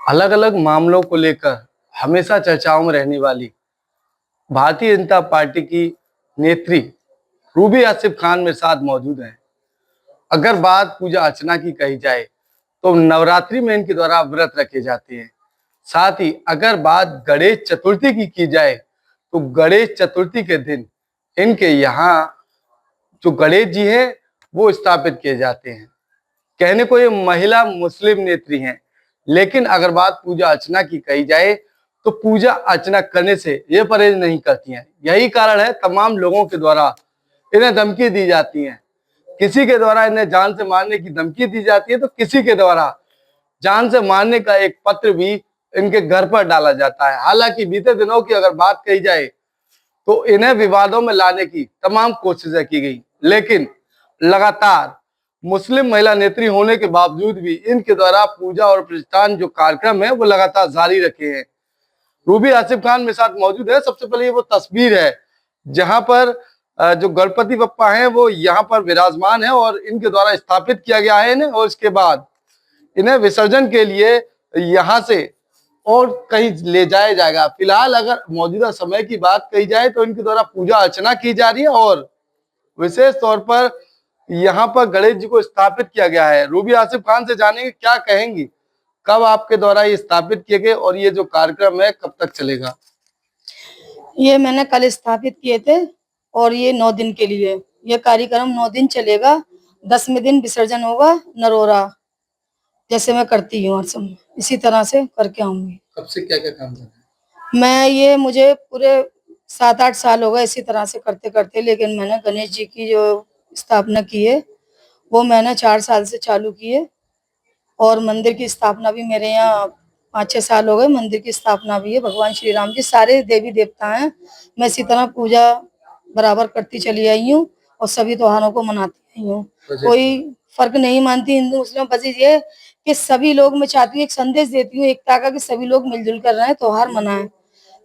अलग अलग मामलों को लेकर हमेशा चर्चाओं में रहने वाली भारतीय जनता पार्टी की नेत्री रूबी आसिफ खान मेरे साथ मौजूद है। अगर बात पूजा अर्चना की कही जाए तो नवरात्रि में इनके द्वारा व्रत रखे जाते हैं। साथ ही अगर बात गणेश चतुर्थी की जाए तो गणेश चतुर्थी के दिन इनके यहाँ जो गणेश जी हैं वो स्थापित किए जाते हैं। कहने को ये महिला मुस्लिम नेत्री हैं, लेकिन अगर बात पूजा अर्चना की कही जाए तो पूजा अर्चना करने से ये परहेज नहीं करती हैं। यही कारण है तमाम लोगों के द्वारा इन्हें धमकी दी जाती है। किसी के द्वारा इन्हें जान से मारने की धमकी दी जाती है तो किसी के द्वारा जान से मारने का एक पत्र भी इनके घर पर डाला जाता है। हालांकि बीते दिनों की अगर बात कही जाए तो इन्हें विवादों में लाने की तमाम कोशिशें की गई, लेकिन लगातार मुस्लिम महिला नेत्री होने के बावजूद भी इनके द्वारा पूजा और प्रतिष्ठान जो कार्यक्रम है वो लगातार जारी रखे हैं। रूबी आसिफ खान मेरे साथ मौजूद है। सबसे पहले ये वो तस्वीर है जहां पर जो गणपति बप्पा हैं वो यहाँ पर विराजमान है और इनके द्वारा स्थापित किया गया है इन्हें, और इसके बाद इन्हें विसर्जन के लिए यहाँ से और कहीं ले जाया जाएगा। फिलहाल अगर मौजूदा समय की बात कही जाए तो इनके द्वारा पूजा अर्चना की जा रही है और विशेष तौर पर यहाँ पर गणेश जी को स्थापित किया गया है। रूबी आसिफ खान से जानेंगे क्या कहेंगी, कब आपके द्वारा ये स्थापित किए गए और ये जो कार्यक्रम है कब तक चलेगा? ये मैंने कल स्थापित किए थे और ये 9 दिन के लिए ये कार्यक्रम 9 दिन चलेगा। 10वें दिन विसर्जन होगा नरोरा, जैसे मैं करती हूँ हर समय इसी तरह से करके आऊंगी। कब से क्या क्या काम कर रहे हैं? मैं ये मुझे पूरे 7-8 साल हो गए इसी तरह से करते करते, लेकिन मैंने गणेश जी की जो स्थापना की है वो मैंने 4 साल से चालू की है और मंदिर की स्थापना भी मेरे यहाँ 5-6 साल हो गए। मंदिर की स्थापना भी है। भगवान श्री राम जी सारे देवी देवता हैं। मैं इसी तरह पूजा बराबर करती चली आई हूँ और सभी त्योहारों को मनाती आई हूँ। कोई फर्क नहीं मानती हिंदू मुस्लिम। बस ये कि सभी लोग, मैं चाहती हूँ एक संदेश देती हूँ एकता का कि सभी लोग मिलजुल कर रहे हैं, त्योहार मनाएं।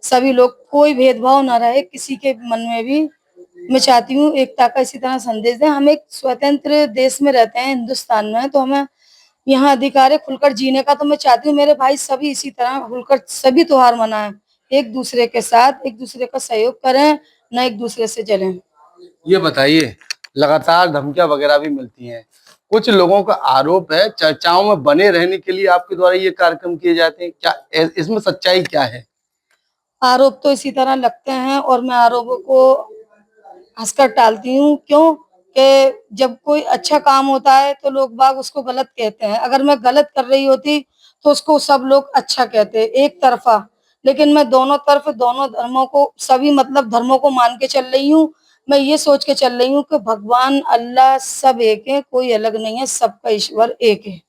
सभी लोग, कोई भेदभाव ना रहे किसी के मन में भी। मैं चाहती हूँ एकता का इसी तरह संदेश दें। हम एक स्वतंत्र देश में रहते हैं, हिंदुस्तान में, तो हमें यहाँ अधिकार है खुलकर जीने का। तो मैं चाहती हूँ मेरे भाई सभी इसी तरह खुलकर सभी त्योहार मनाएं, एक दूसरे के साथ एक दूसरे का सहयोग करें, न एक दूसरे से जलें। ये बताइए, लगातार धमकियां वगैरह भी मिलती हैं। कुछ लोगों का आरोप है चर्चाओं में बने रहने के लिए आपके द्वारा ये कार्यक्रम किए जाते हैं, क्या इसमें सच्चाई क्या है? आरोप तो इसी तरह लगते हैं और मैं आरोपों को हंसकर टालती हूँ। क्यों कि जब कोई अच्छा काम होता है तो लोग बाग उसको गलत कहते हैं। अगर मैं गलत कर रही होती तो उसको सब लोग अच्छा कहते, एक तरफा। लेकिन मैं दोनों तरफ, दोनों धर्मों को, सभी मतलब धर्मों को मान के चल रही हूँ। मैं ये सोच के चल रही हूँ कि भगवान अल्लाह सब एक है, कोई अलग नहीं है, सबका ईश्वर एक है,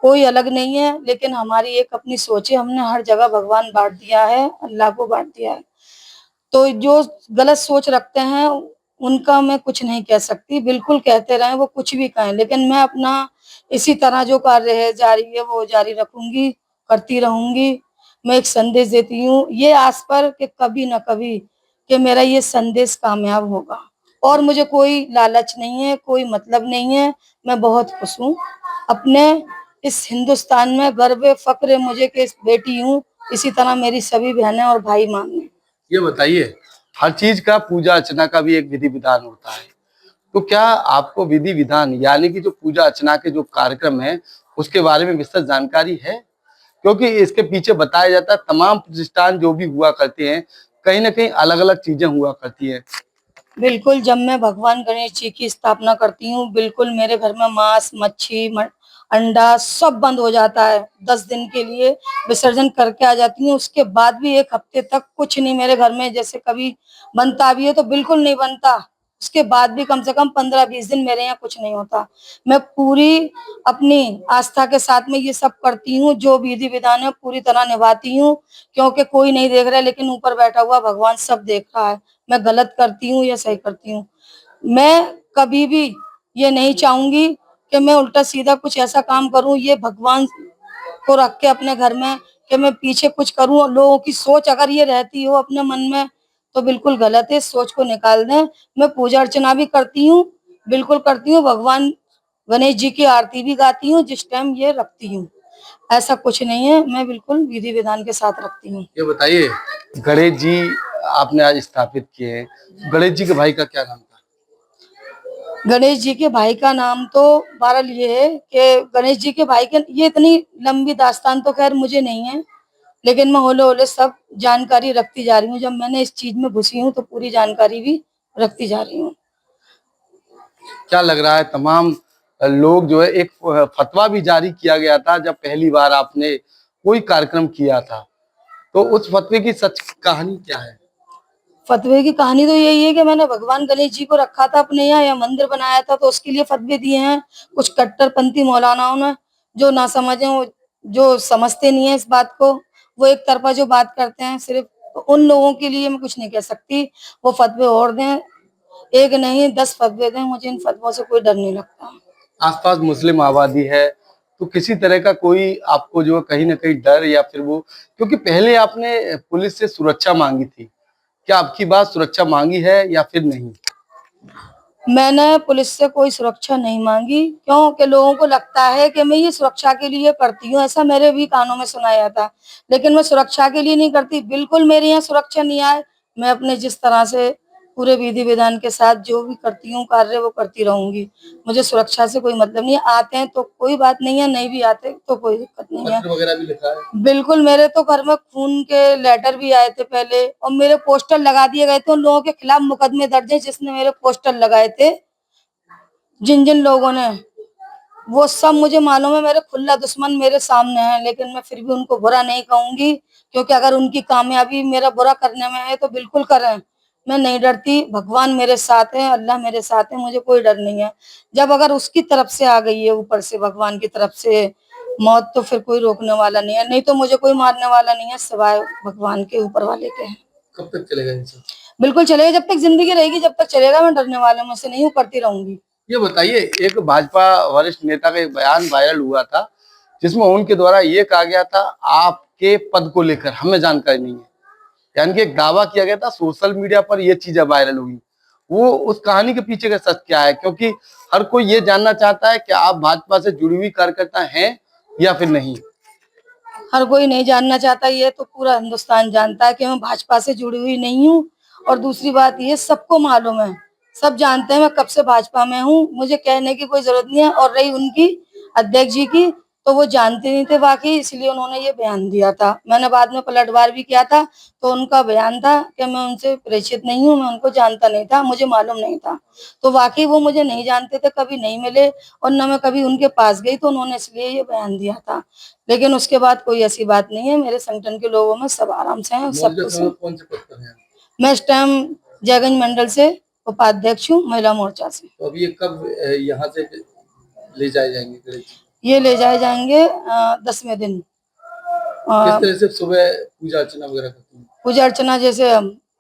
कोई अलग नहीं है। लेकिन हमारी एक अपनी सोच है, हमने हर जगह भगवान बांट दिया है, अल्लाह को बांट दिया है। तो जो गलत सोच रखते हैं उनका मैं कुछ नहीं कह सकती। बिल्कुल कहते रहे, वो कुछ भी कहें, लेकिन मैं अपना इसी तरह जो कार्य है जारी है वो जारी रखूंगी, करती रहूंगी। मैं एक संदेश देती हूँ ये आस पर कि कभी न कभी कि मेरा ये संदेश कामयाब होगा। और मुझे कोई लालच नहीं है, कोई मतलब नहीं है। मैं बहुत खुश हूँ अपने इस हिंदुस्तान में। गर्व फक्र है मुझे कि इस बेटी हूँ। इसी तरह मेरी सभी बहनें और भाई मांगे। ये बताइए, हर चीज का पूजा अर्चना का भी एक विधि विधान होता है, तो क्या आपको विधि विधान यानी कि जो पूजा अर्चना के जो कार्यक्रम है उसके बारे में विस्तृत जानकारी है? क्योंकि इसके पीछे बताया जाता है तमाम प्रतिष्ठान जो भी हुआ करते हैं कहीं ना कहीं अलग अलग चीजें हुआ करती है। बिल्कुल, जब मैं भगवान गणेश जी की स्थापना करती हूँ, बिल्कुल मेरे घर में मांस, मच्छी, अंडा सब बंद हो जाता है। 10 दिन के लिए विसर्जन करके आ जाती हूँ। उसके बाद भी 1 हफ्ते तक कुछ नहीं मेरे घर में, जैसे कभी बनता भी है तो बिल्कुल नहीं बनता। उसके बाद भी कम से कम 15-20 दिन मेरे यहाँ कुछ नहीं होता। मैं पूरी अपनी आस्था के साथ में ये सब करती हूँ, जो विधि विधान है पूरी तरह निभाती हूँ, क्योंकि कोई नहीं देख रहा है, लेकिन ऊपर बैठा हुआ भगवान सब देख रहा है। मैं गलत करती हूँ या सही करती हूँ, मैं कभी भी ये नहीं चाहूंगी कि मैं उल्टा सीधा कुछ ऐसा काम करूं, ये भगवान को रख के अपने घर में, कि मैं पीछे कुछ करूं। लोगों की सोच अगर ये रहती हो अपने मन में तो बिल्कुल गलत है। सोच को निकाल दें। मैं पूजा अर्चना भी करती हूँ, बिल्कुल करती हूँ। भगवान गणेश जी की आरती भी गाती हूँ जिस टाइम ये रखती हूँ। ऐसा कुछ नहीं है, मैं बिल्कुल विधि विधान के साथ रखती हूँ। ये बताइए, गणेश जी आपने आज स्थापित किए हैं, गणेश जी के भाई का क्या नाम था? गणेश जी के भाई का नाम तो बहरहाल ये है कि गणेश जी के भाई के, ये इतनी लंबी दास्तान तो खैर मुझे नहीं है, लेकिन मैं होले होले सब जानकारी रखती जा रही हूँ। जब मैंने इस चीज में घुसी हूँ तो पूरी जानकारी भी रखती जा रही हूँ। क्या लग रहा है, तमाम लोग जो है, एक फतवा भी जारी किया गया था जब पहली बार आपने कोई कार्यक्रम किया था, तो उस फतवे की सच कहानी क्या है? फतवे की कहानी तो यही है कि मैंने भगवान गणेश जी को रखा था अपने यहाँ, या मंदिर बनाया था, तो उसके लिए फतवे दिए हैं कुछ कट्टरपंथी मौलानाओं ने, जो ना समझे, वो जो समझते नहीं है इस बात को, वो एक तरफा जो बात करते हैं सिर्फ, तो उन लोगों के लिए मैं कुछ नहीं कह सकती। वो फतवे और दें, एक नहीं 10 फतवे दें, मुझे इन फतवों से कोई डर नहीं लगता। आसपास मुस्लिम आबादी है, तो किसी तरह का कोई आपको जो है कहीं ना कहीं डर, या फिर वो, क्योंकि पहले आपने पुलिस से सुरक्षा मांगी थी, क्या आपकी बात सुरक्षा मांगी है या फिर नहीं? मैंने पुलिस से कोई सुरक्षा नहीं मांगी, क्योंकि लोगों को लगता है कि मैं ये सुरक्षा के लिए करती हूँ, ऐसा मेरे भी कानों में सुनाया था, लेकिन मैं सुरक्षा के लिए नहीं करती। बिल्कुल मेरे यहाँ सुरक्षा नहीं आए, मैं अपने जिस तरह से पूरे विधि विधान के साथ जो भी करती हूँ कार्य, वो करती रहूंगी। मुझे सुरक्षा से कोई मतलब नहीं है, आते हैं तो कोई बात नहीं है, नहीं भी आते तो कोई दिक्कत नहीं है। पत्र वगैरह भी लिखा है? बिल्कुल, मेरे तो घर में खून के लेटर भी आए थे पहले, और मेरे पोस्टर लगा दिए गए थे। उन लोगों के खिलाफ मुकदमे दर्ज है जिसने मेरे पोस्टर लगाए थे, जिन जिन लोगों ने, वो सब मुझे मालूम है, मेरे खुला दुश्मन मेरे सामने हैं, लेकिन मैं फिर भी उनको बुरा नहीं कहूंगी, क्योंकि अगर उनकी कामयाबी मेरा बुरा करने में है तो बिल्कुल करें, मैं नहीं डरती। भगवान मेरे साथ है, अल्लाह मेरे साथ है, मुझे कोई डर नहीं है। जब अगर उसकी तरफ से आ गई है, ऊपर से भगवान की तरफ से मौत, तो फिर कोई रोकने वाला नहीं है, नहीं तो मुझे कोई मारने वाला नहीं है सिवाय भगवान के, ऊपर वाले के। कब तक चलेगा ये सब? बिल्कुल चलेगा, जब तक जिंदगी रहेगी जब तक चलेगा। मैं डरने वाले मुझसे नहीं हूँ, करती रहूंगी। ये बताइए, एक भाजपा वरिष्ठ नेता का एक बयान वायरल हुआ था जिसमें उनके द्वारा ये कहा गया था, आपके पद को लेकर हमें जानकारी नहीं है, यानी कि एक दावा किया गया था, सोशल मीडिया पर ये चीजें वायरल हुई। वो उस कहानी के पीछे का सच क्या है? क्योंकि हर कोई ये जानना चाहता है कि आप भाजपा से जुड़ी हुई कार्यकर्ता हैं या फिर नहीं। हर कोई नहीं जानना चाहता, ये तो पूरा हिंदुस्तान जानता है कि मैं भाजपा से जुड़ी हुई नहीं हूँ। और दूसरी बात ये सबको मालूम है, सब जानते हैं मैं कब से भाजपा में हूँ, मुझे कहने की कोई जरूरत नहीं है। और रही उनकी अध्यक्ष जी की, तो वो जानते नहीं थे बाकी, इसलिए उन्होंने ये बयान दिया था। मैंने बाद में पलटवार भी किया था, तो उनका बयान था कि मैं उनसे परिचित नहीं हूँ, मैं उनको जानता नहीं था, मुझे मालूम नहीं था। तो वाकई वो मुझे नहीं जानते थे, कभी नहीं मिले, और न मैं कभी उनके पास गई, तो उन्होंने इसलिए ये बयान दिया था। लेकिन उसके बाद कोई ऐसी बात नहीं है, मेरे संगठन के लोगों में सब आराम से हैं, सब कुछ है। कौन से पद पर हैं? मैं इस टाइम जयगंज मंडल से उपाध्यक्ष हूँ, महिला मोर्चा से। तो अभी ये कब यहाँ से ले जाए जाएंगे गणेश जी? ये ले जाए जाएंगे 10वें दिन। किस तरह से सुबह पूजा अर्चना वगैरह करते हैं? पूजा अर्चना जैसे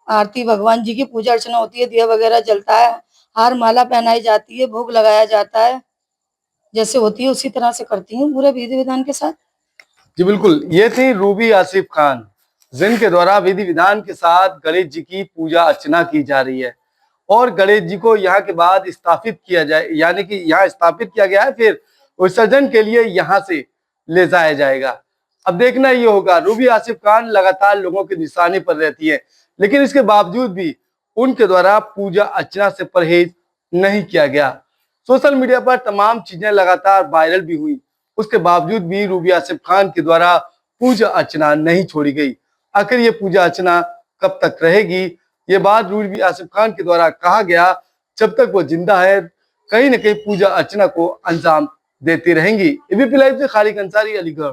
आरती, भगवान जी की पूजा अर्चना होती है, दिया वगैरह जलता है, हार माला पहनाई जाती है, भोग लगाया जाता है, जैसे होती है उसी तरह से करती हूँ पूरे विधि विधान के साथ। जी बिल्कुल, ये थी रूबी आसिफ खान, जिनके द्वारा विधि विधान के साथ गणेश जी की पूजा अर्चना की जा रही है, और गणेश जी को यहाँ के बाद स्थापित किया जाए, यानी कि यहाँ स्थापित किया गया है, फिर विसर्जन के लिए यहाँ से ले जाया जाएगा। अब देखना ये होगा, रूबी आसिफ खान लगातार लोगों के निशाने पर रहती है, लेकिन इसके बावजूद भी उनके द्वारा पूजा अर्चना से परहेज नहीं किया गया। सोशल मीडिया पर तमाम चीजें लगातार वायरल भी हुई, उसके बावजूद भी रूबी आसिफ खान के द्वारा पूजा अर्चना नहीं छोड़ी गई। आखिर ये पूजा अर्चना कब तक रहेगी? ये बात रूबी आसिफ खान के द्वारा कहा गया, जब तक वो जिंदा है कहीं न कहीं पूजा अर्चना को अंजाम देती रहेंगी। एबीपी लाइव से खालिद अंसारी, अलीगढ़।